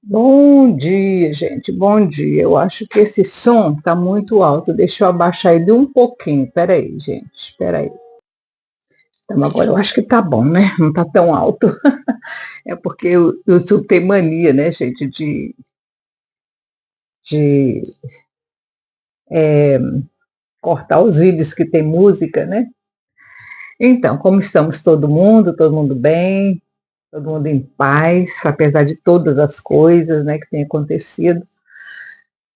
Bom dia, gente. Bom dia. Eu acho que esse som tá muito alto. Deixa eu abaixar ele um pouquinho. Peraí, gente. Peraí. Então agora eu acho que tá bom, né? Não tá tão alto. É porque o YouTube tem mania, né, gente, de cortar os vídeos que tem música, né? Então, como estamos todo mundo bem, todo mundo em paz, apesar de todas as coisas, né, que têm acontecido.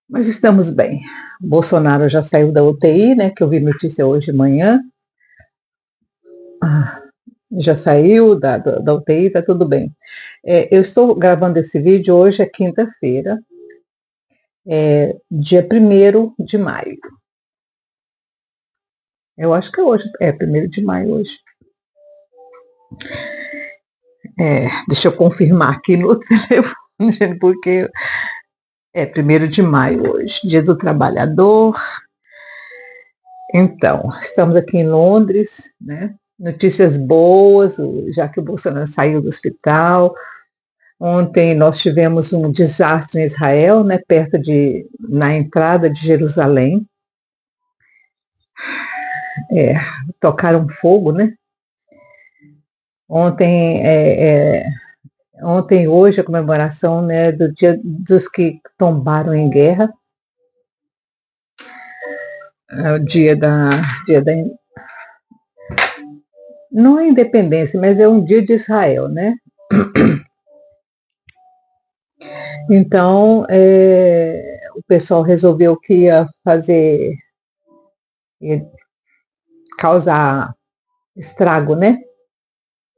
Mas estamos bem. O Bolsonaro já saiu da UTI, né? Que eu vi notícia hoje de manhã. Ah, já saiu da UTI, tá tudo bem. Eu estou gravando esse vídeo hoje, é quinta-feira, dia 1º de maio. Eu acho que é hoje, 1º de maio hoje. Deixa eu confirmar aqui no telefone, porque é 1º de maio hoje, dia do trabalhador. Então, estamos aqui em Londres, né? Notícias boas, já que o Bolsonaro saiu do hospital. Ontem nós tivemos um desastre em Israel, né, na entrada de Jerusalém. Tocaram fogo, né? Ontem, ontem e hoje a comemoração, né, do dia dos que tombaram em guerra. É o dia da não é independência, mas é um dia de Israel, né? Então, o pessoal resolveu que ia causar estrago, né?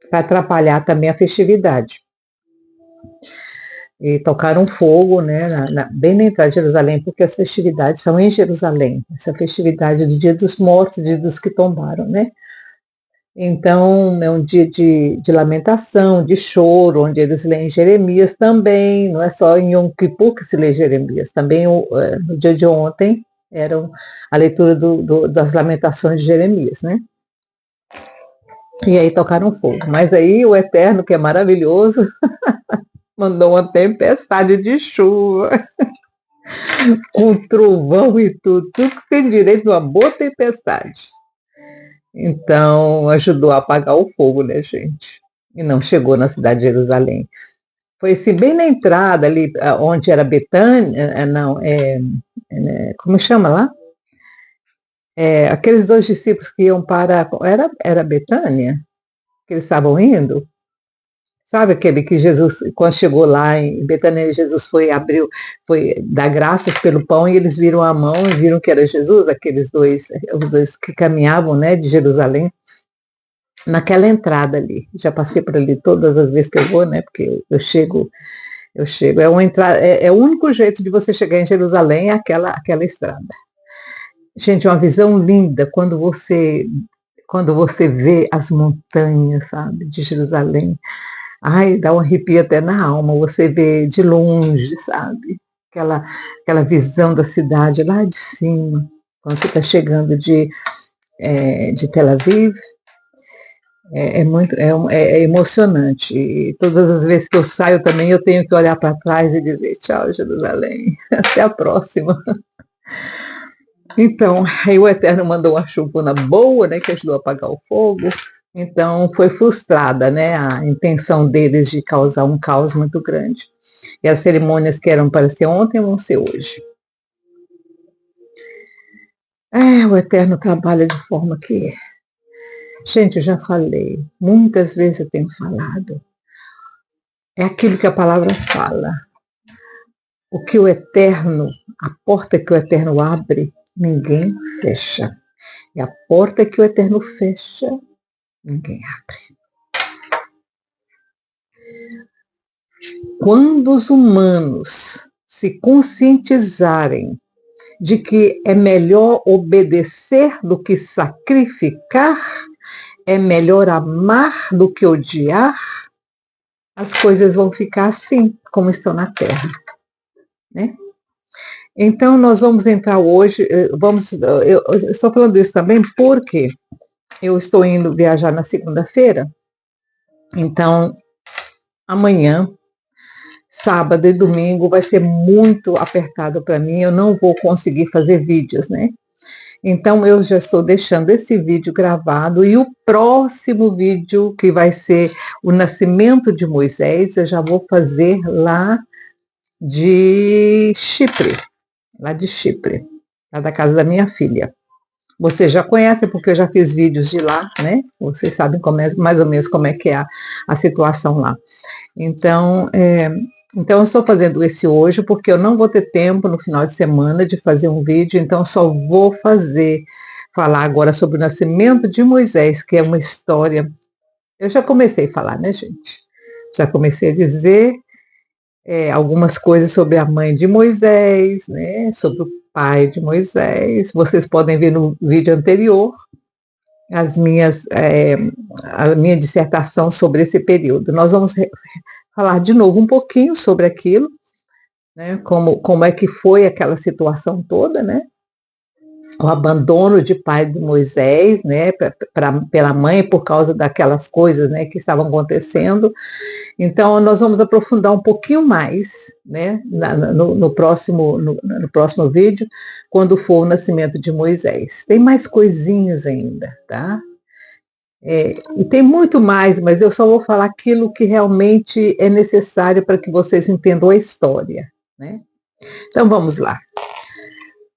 Para atrapalhar também a festividade. E tocaram fogo, né, bem na entrada de Jerusalém, porque as festividades são em Jerusalém. Essa festividade do Dia dos Mortos, Dia dos que tombaram, né? Então, é um dia de lamentação, de choro, onde eles leem Jeremias também, não é só em Yom Kippur que se lê Jeremias, também no dia de ontem era a leitura das lamentações de Jeremias, né? E aí tocaram fogo. Mas aí o Eterno, que é maravilhoso, mandou uma tempestade de chuva, com trovão e tudo que tem direito a uma boa tempestade. Então, ajudou a apagar o fogo, né, gente? E não chegou na cidade de Jerusalém. Foi assim, bem na entrada ali, onde era Betânia, não, como chama lá? Aqueles dois discípulos que iam para, era Betânia, que eles estavam indo? Sabe aquele que Jesus, quando chegou lá em Betânia, Jesus foi dar graças pelo pão e eles viram a mão e viram que era Jesus, os dois que caminhavam, né, de Jerusalém, naquela entrada ali. Já passei por ali todas as vezes que eu vou, né, porque eu chego, é uma entrada, o único jeito de você chegar em Jerusalém é aquela estrada. Gente, uma visão linda quando você vê as montanhas, sabe, de Jerusalém. Ai, dá um arrepio até na alma, você vê de longe, sabe? Aquela visão da cidade lá de cima, quando você está chegando de Tel Aviv, é emocionante. E todas as vezes que eu saio também, eu tenho que olhar para trás e dizer tchau, Jerusalém, até a próxima. Então, aí o Eterno mandou uma chuvona boa, né, que ajudou a apagar o fogo. Então, foi frustrada, né, a intenção deles de causar um caos muito grande. E as cerimônias que eram para ser ontem vão ser hoje. O Eterno trabalha de forma que... Gente, eu já falei, muitas vezes eu tenho falado. É aquilo que a palavra fala. O que o Eterno, a porta que o Eterno abre, ninguém fecha. E a porta que o Eterno fecha, ninguém abre. Quando os humanos se conscientizarem de que é melhor obedecer do que sacrificar, é melhor amar do que odiar, as coisas vão ficar assim, como estão na Terra, né? Então, nós vamos entrar hoje, eu estou falando isso também porque eu estou indo viajar na segunda-feira, então amanhã, sábado e domingo vai ser muito apertado para mim, eu não vou conseguir fazer vídeos, né? Então eu já estou deixando esse vídeo gravado e o próximo vídeo, que vai ser o nascimento de Moisés, eu já vou fazer lá de Chipre, lá da casa da minha filha. Vocês já conhecem porque eu já fiz vídeos de lá, né? Vocês sabem mais ou menos como é que é a situação lá. Então, então eu estou fazendo esse hoje porque eu não vou ter tempo no final de semana de fazer um vídeo, então eu só vou falar agora sobre o nascimento de Moisés, que é uma história. Eu já comecei a falar, né, gente? Já comecei a dizer algumas coisas sobre a mãe de Moisés, né? Sobre o pai de Moisés. Vocês podem ver no vídeo anterior a minha dissertação sobre esse período. Nós vamos falar de novo um pouquinho sobre aquilo, né? Como é que foi aquela situação toda, né? O abandono de pai de Moisés, né? Pela mãe por causa daquelas coisas, né? Que estavam acontecendo. Então nós vamos aprofundar um pouquinho mais, né? No próximo vídeo, quando for o nascimento de Moisés. Tem mais coisinhas ainda, tá? E tem muito mais, mas eu só vou falar aquilo que realmente é necessário para que vocês entendam a história, né? Então vamos lá.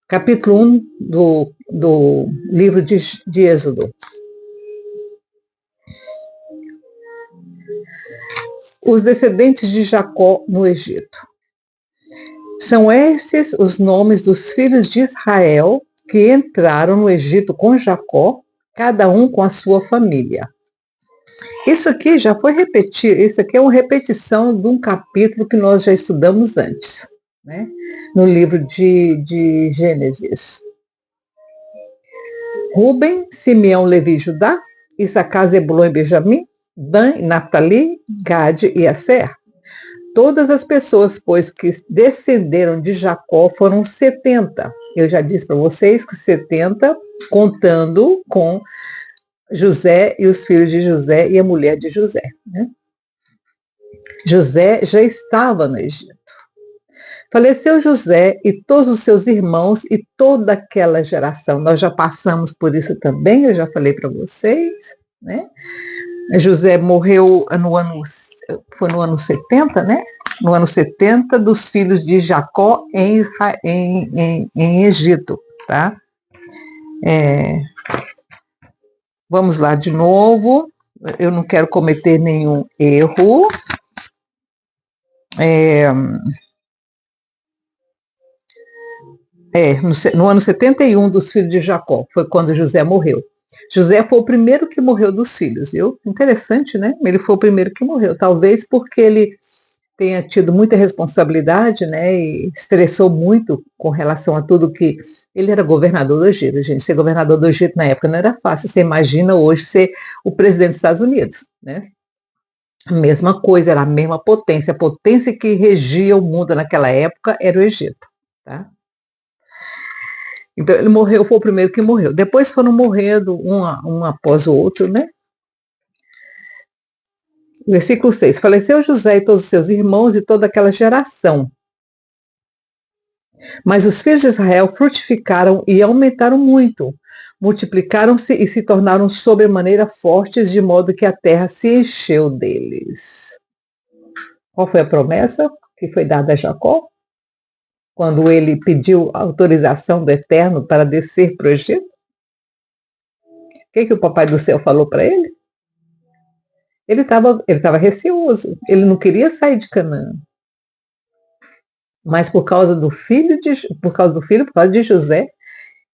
Capítulo 1 do livro de Êxodo. Os descendentes de Jacó no Egito. São esses os nomes dos filhos de Israel que entraram no Egito com Jacó, cada um com a sua família. Isso aqui já foi repetido, isso aqui é uma repetição de um capítulo que nós já estudamos antes, né? No livro de Gênesis. Rúben, Simeão, Levi, Judá, Issacar, Zebulon e Benjamim, Dan, Naftali, Gade e Asser. Todas as pessoas, pois, que descenderam de Jacó foram 70. Eu já disse para vocês que 70, contando com José e os filhos de José e a mulher de José, né? José já estava no Egito. Faleceu José e todos os seus irmãos e toda aquela geração. Nós já passamos por isso também, eu já falei para vocês, né? José morreu foi no ano 70, né? No ano 70 dos filhos de Jacó em Egito, tá? Vamos lá de novo. Eu não quero cometer nenhum erro. No ano 71 dos filhos de Jacó, foi quando José morreu. José foi o primeiro que morreu dos filhos, viu? Interessante, né? Ele foi o primeiro que morreu, talvez porque ele tenha tido muita responsabilidade, né? E estressou muito com relação a tudo que... Ele era governador do Egito, gente. Ser governador do Egito na época não era fácil. Você imagina hoje ser o presidente dos Estados Unidos, né? A mesma coisa, era a mesma potência. A potência que regia o mundo naquela época era o Egito, tá? Então ele morreu, foi o primeiro que morreu. Depois foram morrendo um após o outro, né? Versículo 6. Faleceu José e todos os seus irmãos e toda aquela geração. Mas os filhos de Israel frutificaram e aumentaram muito. Multiplicaram-se e se tornaram sobremaneira fortes, de modo que a terra se encheu deles. Qual foi a promessa que foi dada a Jacó? Quando ele pediu autorização do Eterno para descer para o Egito? O que o Papai do Céu falou para ele? Ele estava receoso, ele não queria sair de Canaã. Mas por causa por causa de José,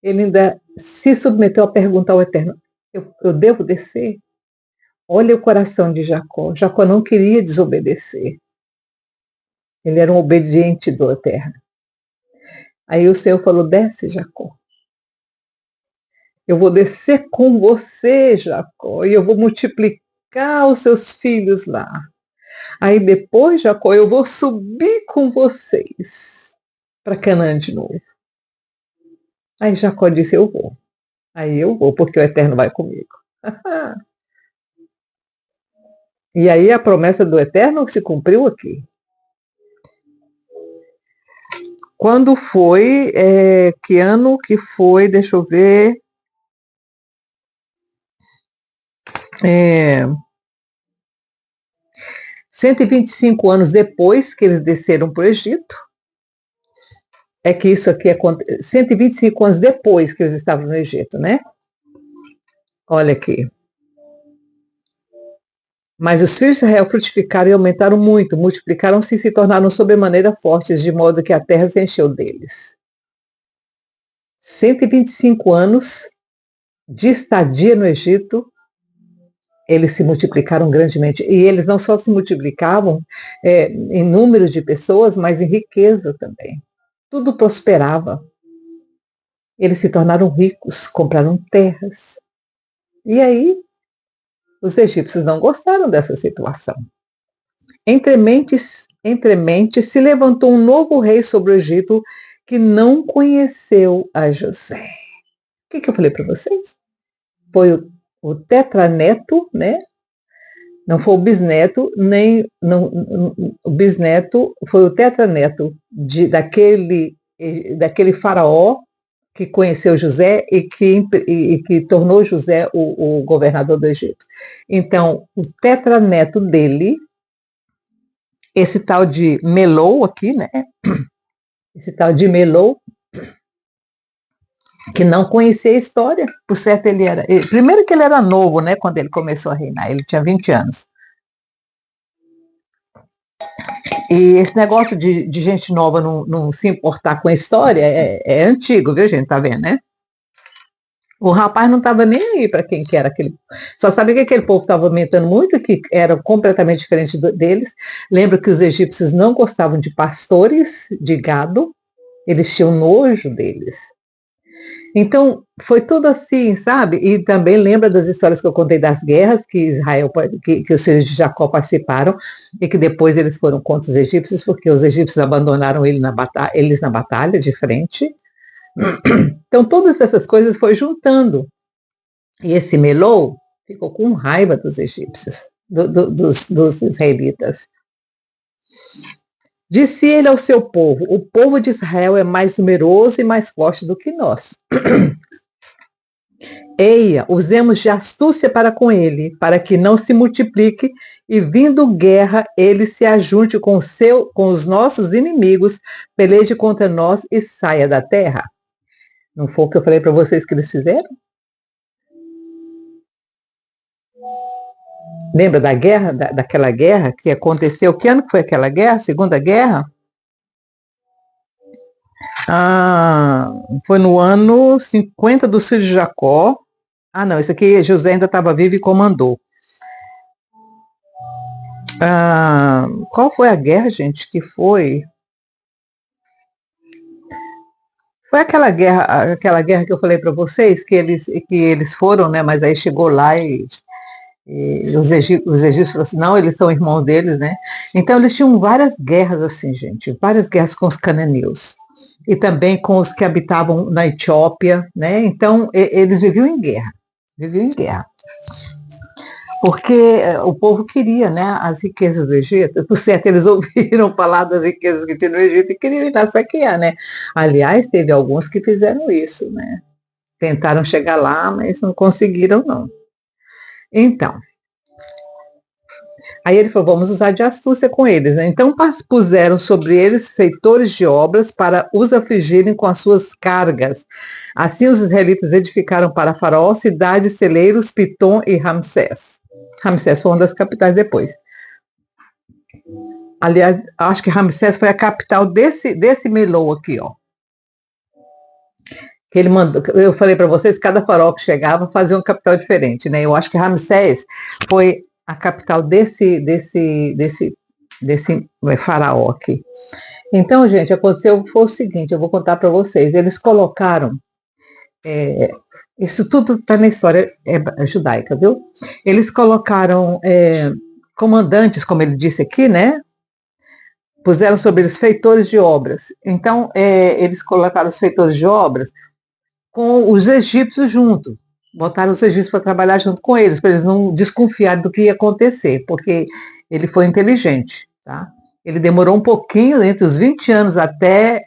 ele ainda se submeteu a perguntar ao Eterno: eu devo descer? Olha o coração de Jacó. Jacó não queria desobedecer. Ele era um obediente do Eterno. Aí o Senhor falou: desce, Jacó. Eu vou descer com você, Jacó, e eu vou multiplicar os seus filhos lá. Aí depois, Jacó, eu vou subir com vocês para Canaã de novo. Aí Jacó disse: eu vou. Aí eu vou, porque o Eterno vai comigo. E aí a promessa do Eterno se cumpriu aqui. Quando foi, que ano que foi, deixa eu ver, 125 anos depois que eles desceram para o Egito, é que isso aqui é 125 anos depois que eles estavam no Egito, né? Olha aqui. Mas os filhos de Israel frutificaram e aumentaram muito, multiplicaram-se e se tornaram sobremaneira fortes, de modo que a terra se encheu deles. 125 anos de estadia no Egito, eles se multiplicaram grandemente. E eles não só se multiplicavam em número de pessoas, mas em riqueza também. Tudo prosperava. Eles se tornaram ricos, compraram terras. E aí, os egípcios não gostaram dessa situação. Entre mentes se levantou um novo rei sobre o Egito que não conheceu a José. O que eu falei para vocês? Foi o tetraneto, né? Não foi o bisneto, nem não, o bisneto, foi o tetraneto daquele faraó que conheceu José e que tornou José o governador do Egito. Então, o tetraneto dele, esse tal de Melou aqui, né? Esse tal de Melou, que não conhecia a história, por certo ele era... Primeiro que ele era novo, né, quando ele começou a reinar, ele tinha 20 anos. E esse negócio de gente nova não se importar com a história é antigo, viu, gente? Tá vendo, né? O rapaz não estava nem aí para quem que era aquele. Só sabia que aquele povo estava aumentando muito, que era completamente diferente deles. Lembra que os egípcios não gostavam de pastores de gado, eles tinham nojo deles. Então, foi tudo assim, sabe? E também lembra das histórias que eu contei das guerras que os filhos de Jacó participaram e que depois eles foram contra os egípcios, porque os egípcios abandonaram eles na batalha de frente. Então, todas essas coisas foi juntando. E esse Melou ficou com raiva dos egípcios, dos israelitas. Disse ele ao seu povo: o povo de Israel é mais numeroso e mais forte do que nós. Eia, usemos de astúcia para com ele, para que não se multiplique, e vindo guerra, ele se ajunte com os nossos inimigos, peleje contra nós e saia da terra. Não foi o que eu falei para vocês que eles fizeram? Lembra da guerra, daquela guerra que aconteceu? Que ano que foi aquela guerra? Segunda Guerra? Foi no ano 50 dos filhos de Jacó. Não, esse aqui José ainda estava vivo e comandou. Qual foi a guerra, gente, que foi? Foi aquela guerra que eu falei para vocês, que eles foram, né? Mas aí chegou lá e os egípcios falaram assim, não, eles são irmãos deles, né? Então eles tinham várias guerras assim, gente, várias guerras com os cananeus. E também com os que habitavam na Etiópia, né? Então eles viviam em guerra. Porque o povo queria, né, as riquezas do Egito. Por certo, eles ouviram falar das riquezas que tinha no Egito e queriam ir lá saquear, né? Aliás, teve alguns que fizeram isso, né? Tentaram chegar lá, mas não conseguiram, não. Então, aí ele falou, vamos usar de astúcia com eles, né? Então puseram sobre eles feitores de obras para os afligirem com as suas cargas. Assim os israelitas edificaram para Faraó cidades, celeiros, Pitom e Ramsés. Ramsés foi uma das capitais depois. Aliás, acho que Ramsés foi a capital desse Melou aqui, ó. Que ele mandou, eu falei para vocês, cada faraó que chegava fazia uma capital diferente, né? Eu acho que Ramsés foi a capital desse faraó aqui. Então, gente, foi o seguinte, eu vou contar para vocês. Eles colocaram, isso tudo está na história judaica, viu? Eles colocaram comandantes, como ele disse aqui, né? Puseram sobre eles feitores de obras. Então, eles colocaram os feitores de obras com os egípcios junto. botaram os egípcios para trabalhar junto com eles, para eles não desconfiarem do que ia acontecer, porque ele foi inteligente, tá? Ele demorou um pouquinho, entre os 20 anos até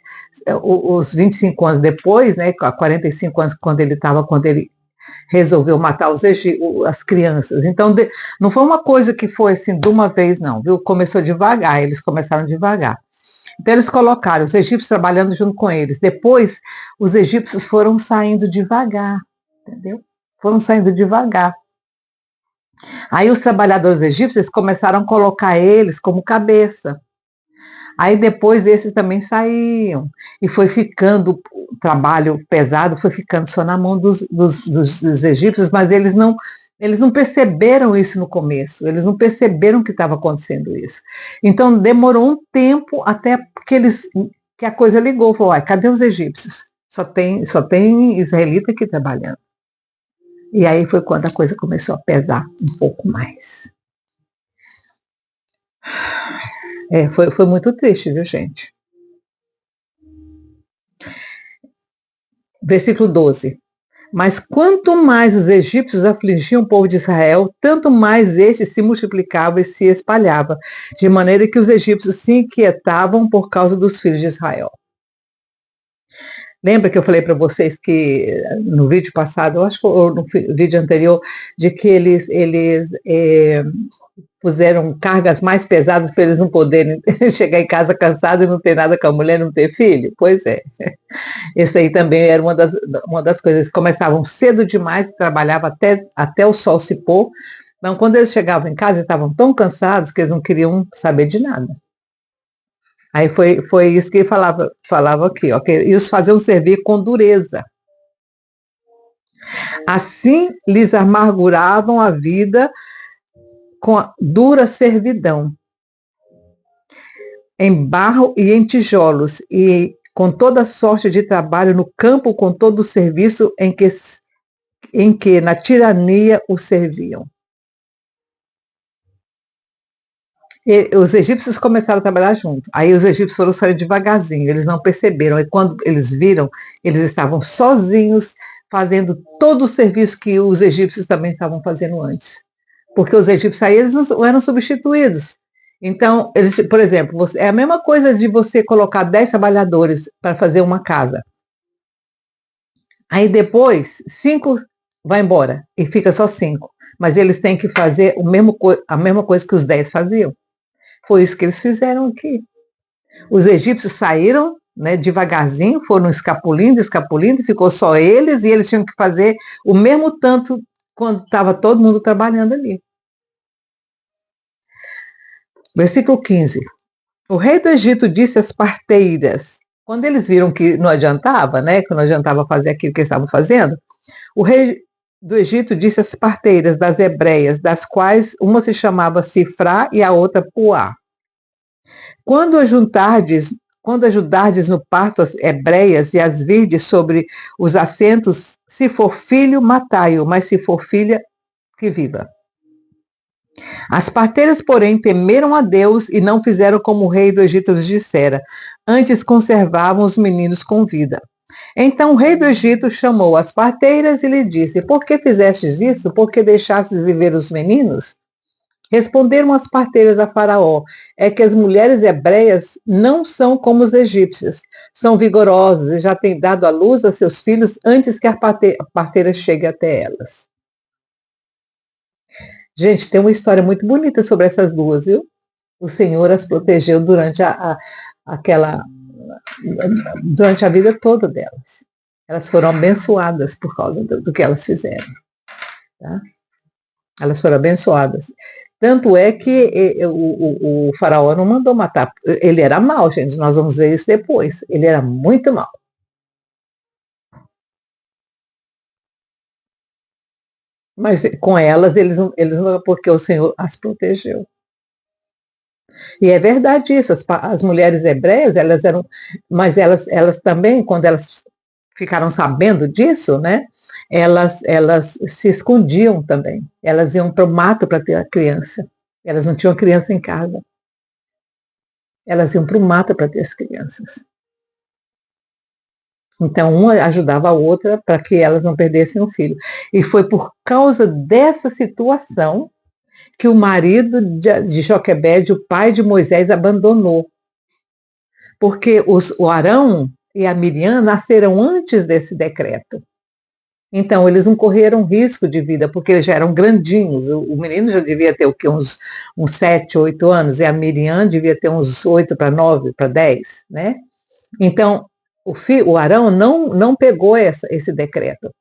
os 25 anos depois, né, 45 anos quando ele resolveu matar as crianças. Então, não foi uma coisa que foi assim de uma vez, não, viu? Começou devagar, eles começaram devagar. Então, eles colocaram os egípcios trabalhando junto com eles. Depois, os egípcios foram saindo devagar, entendeu? Foram saindo devagar. Aí, os trabalhadores egípcios começaram a colocar eles como cabeça. Aí depois esses também saíam. E foi ficando, o trabalho pesado foi ficando só na mão dos egípcios, mas eles não perceberam isso no começo, eles não perceberam que estava acontecendo isso. Então demorou um tempo até que a coisa ligou, falou, cadê os egípcios? Só tem israelita aqui trabalhando. E aí foi quando a coisa começou a pesar um pouco mais. Foi muito triste, viu, gente? Versículo 12. Mas quanto mais os egípcios afligiam o povo de Israel, tanto mais este se multiplicava e se espalhava, de maneira que os egípcios se inquietavam por causa dos filhos de Israel. Lembra que eu falei para vocês que no vídeo passado, eu acho que ou no vídeo anterior, de que eles puseram cargas mais pesadas para eles não poderem chegar em casa cansado e não ter nada com a mulher, não ter filho? Pois é. Esse aí também era uma das coisas. Eles começavam cedo demais, trabalhavam até o sol se pôr. Então, quando eles chegavam em casa, eles estavam tão cansados que eles não queriam saber de nada. Aí foi isso que ele falava aqui, ó, que os faziam servir com dureza. Assim lhes amarguravam a vida com a dura servidão, em barro e em tijolos, e com toda sorte de trabalho no campo, com todo o serviço em que na tirania o serviam. E os egípcios começaram a trabalhar junto. Aí os egípcios foram saindo devagarzinho, eles não perceberam. E quando eles viram, eles estavam sozinhos fazendo todo o serviço que os egípcios também estavam fazendo antes. Porque os egípcios aí eles não eram substituídos. Então, por exemplo, é a mesma coisa de você colocar 10 trabalhadores para fazer uma casa. Aí depois, 5 vai embora e fica só 5. Mas eles têm que fazer a mesma coisa que os 10 faziam. Foi isso que eles fizeram aqui. Os egípcios saíram, né, devagarzinho, foram escapulindo, ficou só eles, e eles tinham que fazer o mesmo tanto quando estava todo mundo trabalhando ali. Versículo 15. O rei do Egito disse às parteiras, quando eles viram que não adiantava, né, que não adiantava fazer aquilo que eles estavam fazendo, o rei do Egito disse às parteiras das hebreias, das quais uma se chamava Sifrá e a outra Puá. Quando ajudardes no parto as hebreias e as virdes sobre os assentos, se for filho, matai-o, mas se for filha, que viva. As parteiras, porém, temeram a Deus e não fizeram como o rei do Egito lhes dissera, antes conservavam os meninos com vida. Então o rei do Egito chamou as parteiras e lhe disse, por que fizestes isso? Por que deixastes viver os meninos? Responderam as parteiras a Faraó, é que as mulheres hebreias não são como os egípcios, são vigorosas e já têm dado à luz a seus filhos antes que a parteira chegue até elas. Gente, tem uma história muito bonita sobre essas duas, viu? O Senhor as protegeu durante durante a vida toda delas. Elas foram abençoadas por causa do que elas fizeram. Tá? Elas foram abençoadas. Tanto é que o faraó não mandou matar. Ele era mau, gente. Nós vamos ver isso depois. Ele era muito mau. Mas com elas, eles não, porque o Senhor as protegeu. E é verdade isso. As mulheres hebreias, elas eram, mas elas também, quando elas ficaram sabendo disso, né? Elas se escondiam também. Elas iam para o mato para ter a criança. Elas não tinham criança em casa. Elas iam para o mato para ter as crianças. Então, uma ajudava a outra para que elas não perdessem o filho. E foi por causa dessa situação que o marido de Joquebede, o pai de Moisés, abandonou. Porque o Arão e a Miriam nasceram antes desse decreto. Então, eles não correram risco de vida, porque eles já eram grandinhos. O menino já devia ter o quê? Uns 7, 8 anos, e a Miriam devia ter uns 8 para 9, para 10, né? Então, o Arão não pegou esse decreto.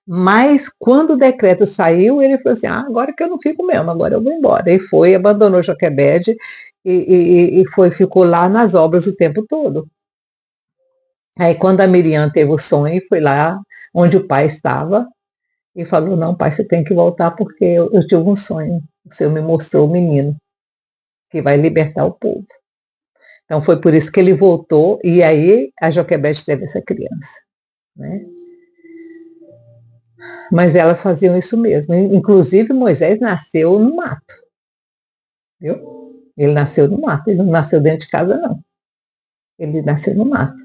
Mas, quando o decreto saiu, ele falou assim, agora que eu não fico mesmo, agora eu vou embora. E foi, abandonou Joquebede e ficou lá nas obras o tempo todo. Aí, quando a Miriam teve o sonho, foi lá onde o pai estava e falou, não, pai, você tem que voltar porque eu tive um sonho. O Senhor me mostrou o menino que vai libertar o povo. Então, foi por isso que ele voltou e aí a Joquebede teve essa criança, né? Mas elas faziam isso mesmo. Inclusive, Moisés nasceu no mato, viu? Ele nasceu no mato, ele não nasceu dentro de casa, não. Ele nasceu no mato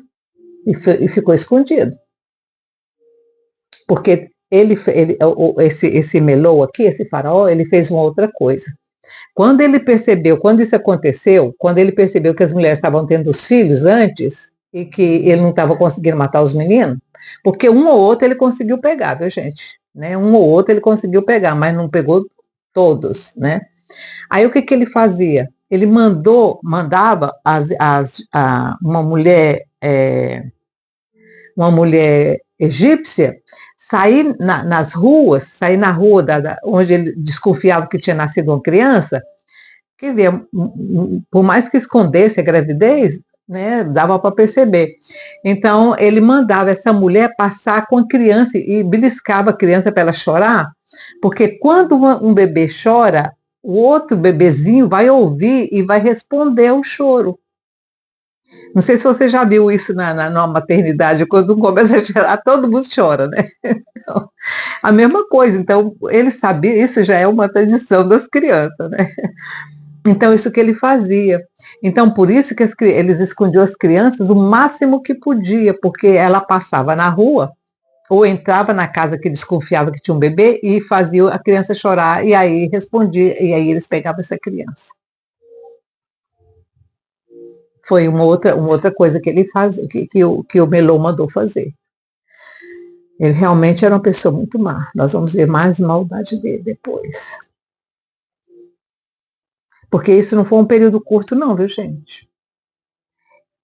e ficou escondido. Porque esse Melou aqui, esse faraó, ele fez uma outra coisa. Quando ele percebeu, quando isso aconteceu, quando ele percebeu que as mulheres estavam tendo os filhos antes e que ele não estava conseguindo matar os meninos, porque um ou outro ele conseguiu pegar, viu, gente? Né? Um ou outro ele conseguiu pegar, mas não pegou todos, né? Aí o que ele fazia? Ele mandava uma mulher egípcia sair nas ruas, sair na rua onde ele desconfiava que tinha nascido uma criança, quer ver, por mais que escondesse a gravidez, né, dava para perceber. Então, ele mandava essa mulher passar com a criança e beliscava a criança para ela chorar, porque quando um bebê chora, o outro bebezinho vai ouvir e vai responder o choro. Não sei se você já viu isso na maternidade, quando um começa a chorar, todo mundo chora, né? Então, a mesma coisa. Então, ele sabia, isso já é uma tradição das crianças, né? Então, isso que ele fazia. Então, por isso que eles escondiam as crianças o máximo que podia, porque ela passava na rua ou entrava na casa que desconfiava que tinha um bebê e fazia a criança chorar, e aí respondia, e aí eles pegavam essa criança. Foi uma outra coisa que ele faz, que o Melou mandou fazer. Ele realmente era uma pessoa muito má. Nós vamos ver mais maldade dele depois. Porque isso não foi um período curto, não, viu, gente?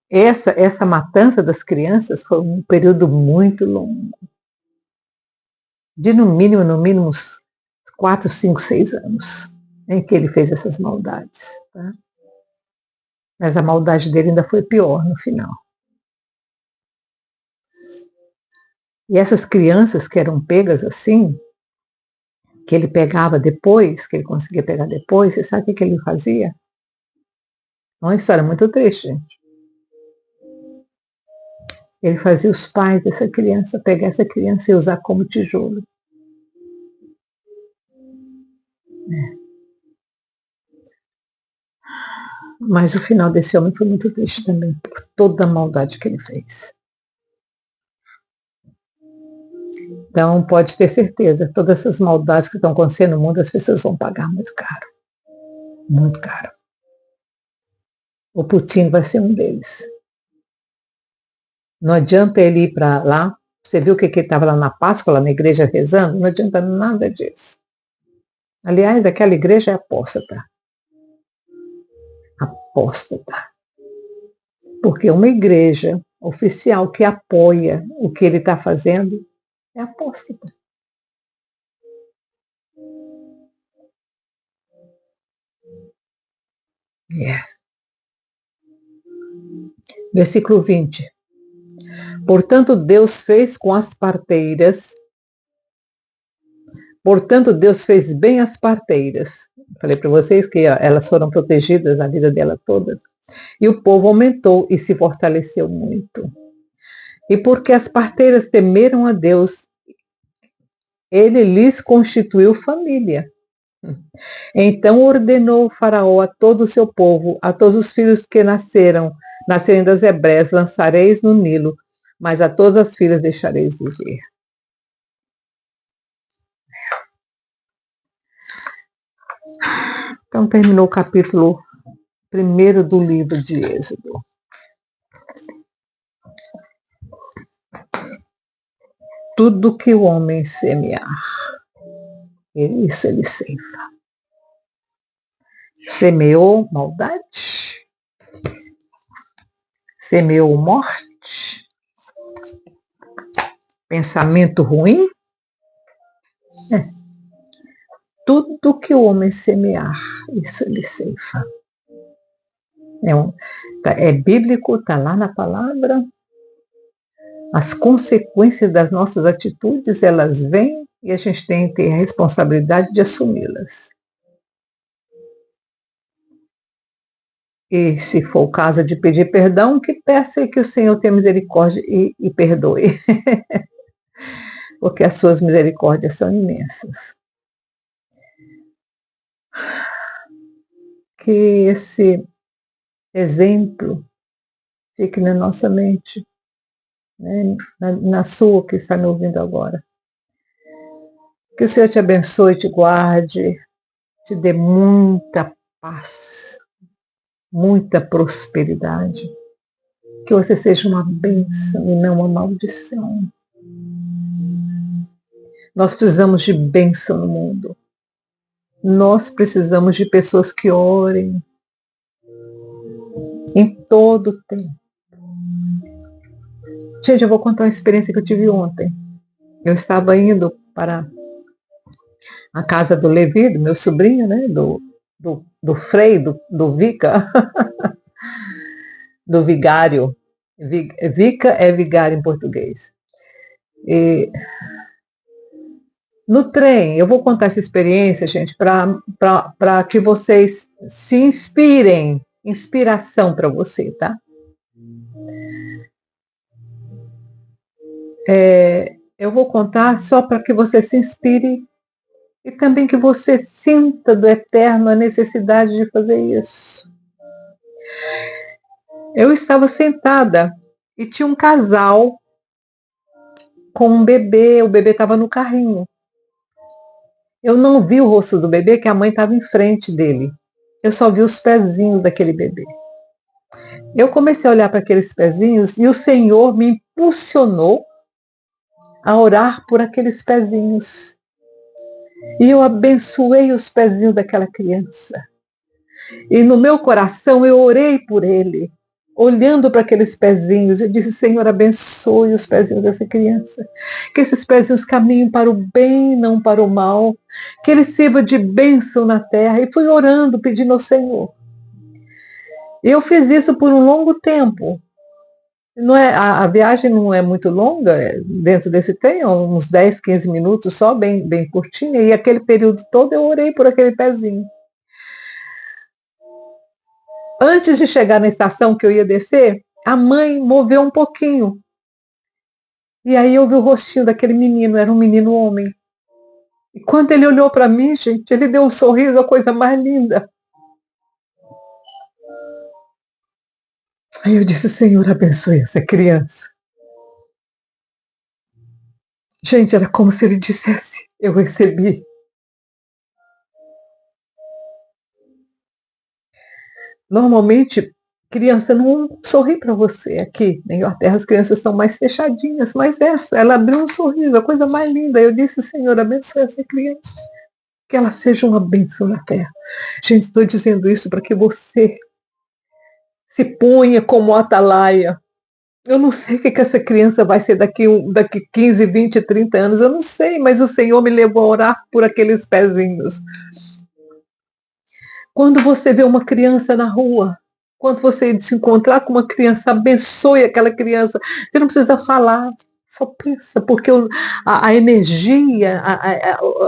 Essa matança das crianças foi um período muito longo. De no mínimo, uns 4, 5, 6 anos em que ele fez essas maldades. Tá? Mas a maldade dele ainda foi pior no final. E essas crianças que eram pegas assim, que ele pegava depois, que ele conseguia pegar depois, você sabe o que ele fazia? É uma história muito triste, gente. Ele fazia os pais dessa criança pegar essa criança e usar como tijolo. Mas o final desse homem foi muito triste também, por toda a maldade que ele fez. Então, pode ter certeza, todas essas maldades que estão acontecendo no mundo, as pessoas vão pagar muito caro. Muito caro. O Putin vai ser um deles. Não adianta ele ir para lá. Você viu que ele estava lá na Páscoa, lá na igreja rezando? Não adianta nada disso. Aliás, aquela igreja é apóstata. Apóstata. Porque uma igreja oficial que apoia o que ele está fazendo é apóstata. Versículo 20. Portanto, Deus fez bem as parteiras. Falei para vocês que elas foram protegidas a vida dela toda. E o povo aumentou e se fortaleceu muito. E porque as parteiras temeram a Deus, ele lhes constituiu família. Então ordenou o faraó a todo o seu povo, a todos os filhos que nascerem das hebreias, lançareis no Nilo, mas a todas as filhas deixareis viver. Então terminou o capítulo 1º do livro de Êxodo. Tudo que o homem semear, isso ele ceifa. Semeou maldade, semeou morte, pensamento ruim. Tudo que o homem semear, isso ele ceifa. É bíblico, está lá na palavra. As consequências das nossas atitudes, elas vêm e a gente tem que ter a responsabilidade de assumi-las. E se for o caso de pedir perdão, que peça e que o Senhor tenha misericórdia e perdoe. Porque as suas misericórdias são imensas. Que esse exemplo fique na nossa mente, né? na sua que está me ouvindo agora. Que o Senhor te abençoe, te guarde, te dê muita paz, muita prosperidade. Que você seja uma bênção e não uma maldição. Nós precisamos de bênção no mundo. Nós precisamos de pessoas que orem em todo o tempo. Gente, eu vou contar uma experiência que eu tive ontem. Eu estava indo para a casa do Levi, do meu sobrinho, né? Do Frei, do Vica, do vigário. Vica é vigário em português. E no trem, eu vou contar essa experiência, gente, para que vocês se inspirem. Inspiração para você, tá? Eu vou contar só para que você se inspire e também que você sinta do Eterno a necessidade de fazer isso. Eu estava sentada e tinha um casal com um bebê, o bebê estava no carrinho. Eu não vi o rosto do bebê, que a mãe estava em frente dele. Eu só vi os pezinhos daquele bebê. Eu comecei a olhar para aqueles pezinhos e o Senhor me impulsionou a orar por aqueles pezinhos. E eu abençoei os pezinhos daquela criança. E no meu coração eu orei por ele, olhando para aqueles pezinhos. Eu disse: Senhor, abençoe os pezinhos dessa criança. Que esses pezinhos caminhem para o bem, não para o mal. Que ele sirva de bênção na terra. E fui orando, pedindo ao Senhor. Eu fiz isso por um longo tempo. Não é, a viagem não é muito longa, dentro desse tempo, uns 10, 15 minutos só, bem curtinha, e aquele período todo eu orei por aquele pezinho. Antes de chegar na estação que eu ia descer, a mãe moveu um pouquinho. E aí eu vi o rostinho daquele menino, era um menino homem. E quando ele olhou para mim, gente, ele deu um sorriso, a coisa mais linda. Aí eu disse: Senhor, abençoe essa criança. Gente, era como se ele dissesse: eu recebi. Normalmente, criança não sorri para você aqui. Na Inglaterra as crianças são mais fechadinhas, mas ela abriu um sorriso, a coisa mais linda. Eu disse: Senhor, abençoe essa criança. Que ela seja uma bênção na terra. Gente, estou dizendo isso para que você se ponha como atalaia. Eu não sei o que essa criança vai ser daqui 15, 20, 30 anos. Eu não sei, mas o Senhor me levou a orar por aqueles pezinhos. Quando você vê uma criança na rua, quando você se encontrar com uma criança, abençoe aquela criança. Você não precisa falar, só pensa, porque a energia,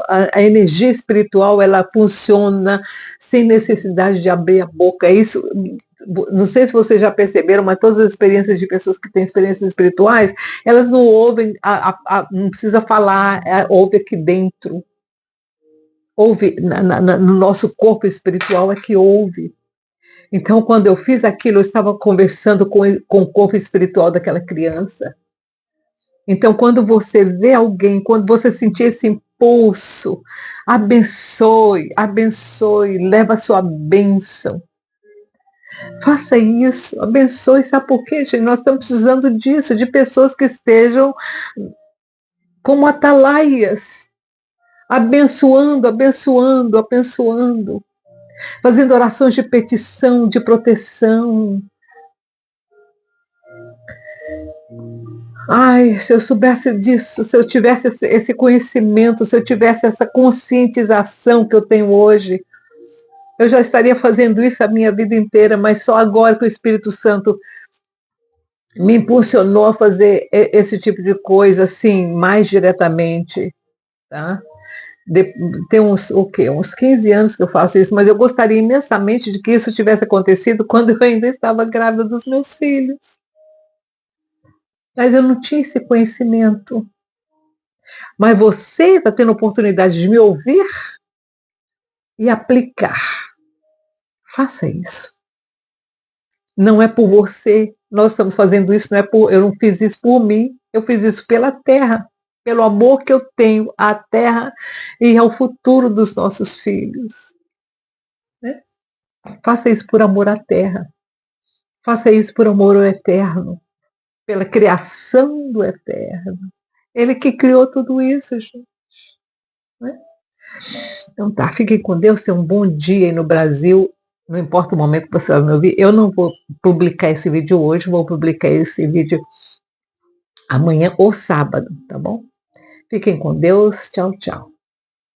a energia espiritual, ela funciona sem necessidade de abrir a boca. Isso, não sei se vocês já perceberam, mas todas as experiências de pessoas que têm experiências espirituais, elas não ouvem, não precisa falar, ouve aqui dentro. Ouve, no nosso corpo espiritual é que ouve. Então, quando eu fiz aquilo, eu estava conversando com o corpo espiritual daquela criança. Então, quando você vê alguém, quando você sentir esse impulso, abençoe, abençoe, leva a sua bênção. Faça isso, abençoe. Sabe por quê, gente? Nós estamos precisando disso, de pessoas que estejam como atalaias, abençoando, abençoando, abençoando, fazendo orações de petição, de proteção. Ai, se eu soubesse disso, se eu tivesse esse conhecimento, se eu tivesse essa conscientização que eu tenho hoje, eu já estaria fazendo isso a minha vida inteira, mas só agora que o Espírito Santo me impulsionou a fazer esse tipo de coisa, assim, mais diretamente, tá? Tem uns 15 anos que eu faço isso, mas eu gostaria imensamente de que isso tivesse acontecido quando eu ainda estava grávida dos meus filhos. Mas eu não tinha esse conhecimento. Mas você está tendo a oportunidade de me ouvir e aplicar. Faça isso. Não é por você. Nós estamos fazendo isso, eu não fiz isso por mim, eu fiz isso pela terra, pelo amor que eu tenho à terra e ao futuro dos nossos filhos. Né? Faça isso por amor à terra. Faça isso por amor ao eterno, pela criação do eterno. Ele que criou tudo isso, gente. Né? Então tá, fiquem com Deus, tenham um bom dia aí no Brasil. Não importa o momento que você vai me ouvir, eu não vou publicar esse vídeo hoje, vou publicar esse vídeo amanhã ou sábado, tá bom? Fiquem com Deus, tchau, tchau.